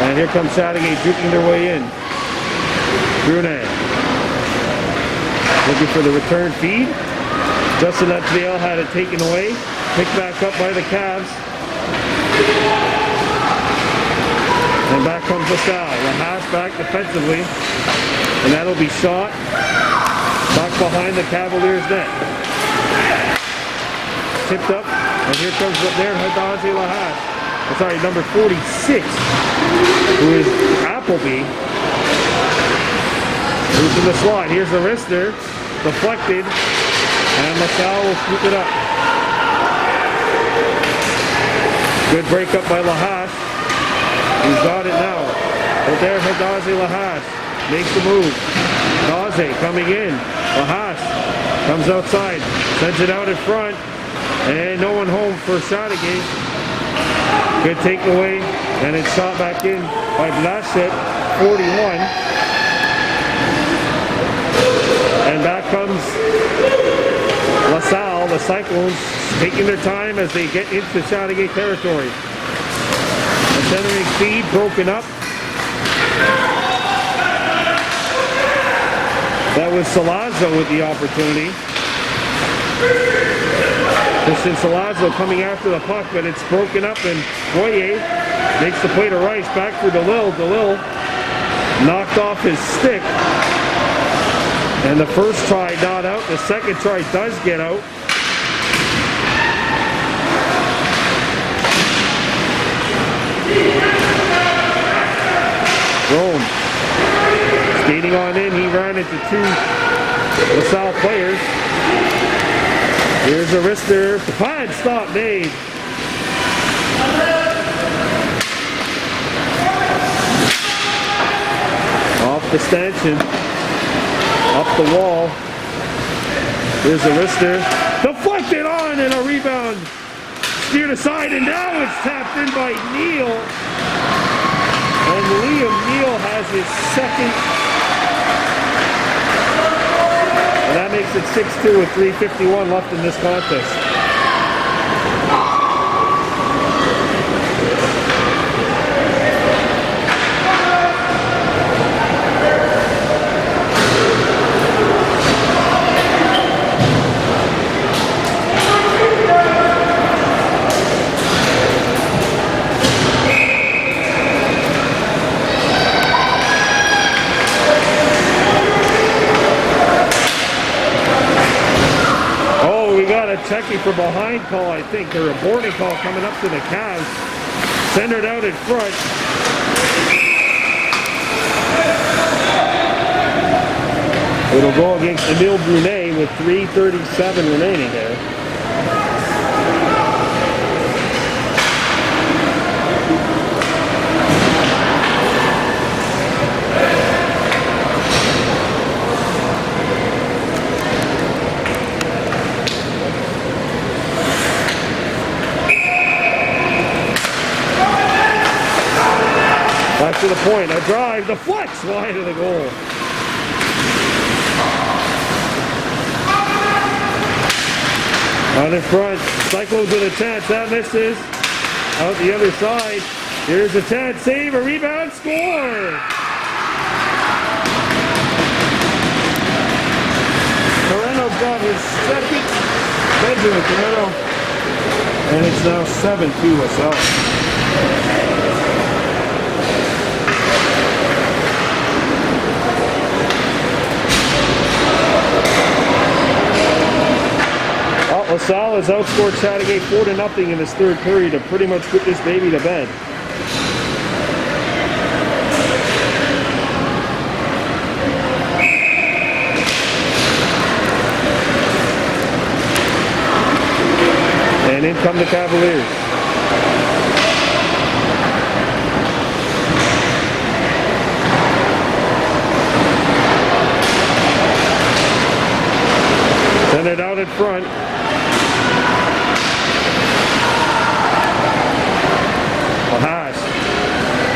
And here comes Chateauguay juking their way in. Brunet looking for the return feed. Justin Etienne had it taken away. Picked back up by the Cavs. And back comes LaSalle. LaHaas back defensively. And that'll be shot back behind the Cavaliers net. Tipped up. And here comes their Hadazi LaHaas. Sorry, number 46, who is Appleby. Who's in the slot. Here's the wrister, deflected, and LaSalle will scoop it up. Good break up by LaHaas. He's got it now. But there, Hadazi LaHaas makes the move. Daze coming in. LaHaas comes outside, sends it out in front, and no one home for Chateauguay. Good takeaway, and it's shot back in by Blasset, 41. And back comes LaSalle, the Cyclones, taking their time as they get into Chateauguay territory. The centering feed broken up. That was Salazzo with the opportunity. Christian Salazzo coming after the puck, but it's broken up, and Boyer makes the play to Rice. Back for DeLille. DeLille knocked off his stick. And the first try not out. The second try does get out. Rome skating on in. He ran into two LaSalle players. Here's a wrister. Fine stop made. Off the stanchion. Up the wall. Here's a wrister. Deflected on and a rebound. Steered aside, and now it's tapped in by Neal. And Liam Neal has his second. And that makes it 6-2 with 3:51 left in this contest. checking for behind call, I think, or a boarding call coming up to the Cavs. Centered out in front. It'll go against Emile Brunet with 3:37 remaining there. Back to the point, a drive, the flex wide of the goal. Out in front, Cyclones with a chance, that misses. Out the other side, here's a chance, save, a rebound, score! Carreno's got his second, Benjamin Carreno, and it's now 7-2 LaSalle. LaSalle has outscored Chateauguay 4-0 in this third period to pretty much put this baby to bed. And in come the Cavaliers. Send it out in front.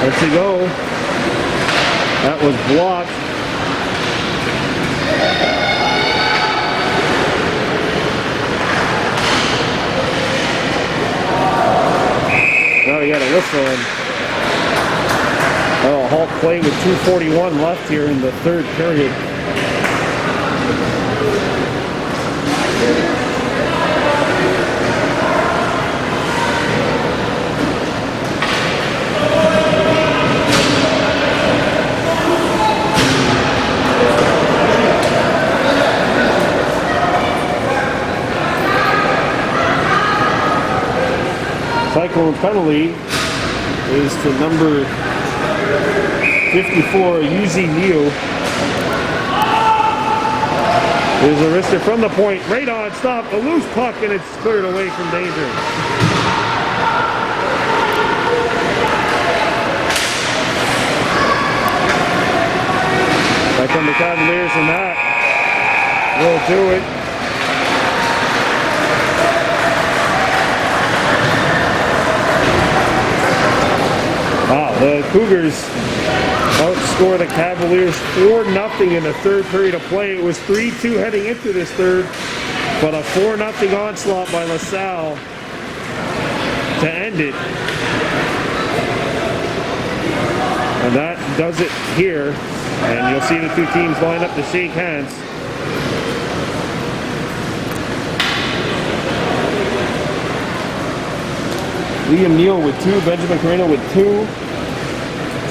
Let's go. That was blocked. Now we got a whistle in. Oh, halt play with 2:41 left here in the third period. Cyclone penalty is to number 54, Yuzi Liu. There's a wrister from the point, right on, stop, a loose puck, and it's cleared away from danger. Back come the Cavaliers, and that will do it. Wow, the Cougars outscore the Cavaliers 4-0 in the third period of play. It was 3-2 heading into this third, but a 4-0 onslaught by LaSalle to end it. And that does it here. And you'll see the two teams line up to shake hands. Liam Neal with 2, Benjamin Carreno with 2.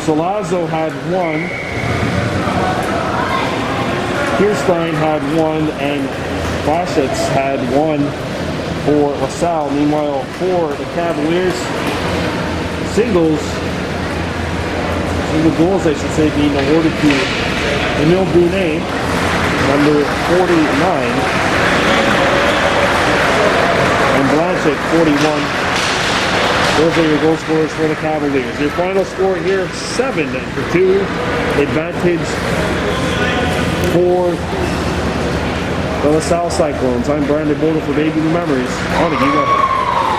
Salazzo had 1. Kirstein had 1, and Boschitz had 1 for LaSalle. Meanwhile, for the Cavaliers, single goals, I should say, being awarded to Emile Brunet, number 49, and Blanchett, 41. Those are your goal scorers for the Cavaliers. Your final score here, 7-2. Advantage for the LaSalle Cyclones. I'm Brandon Boulder for Baby Blue Memories. On to you.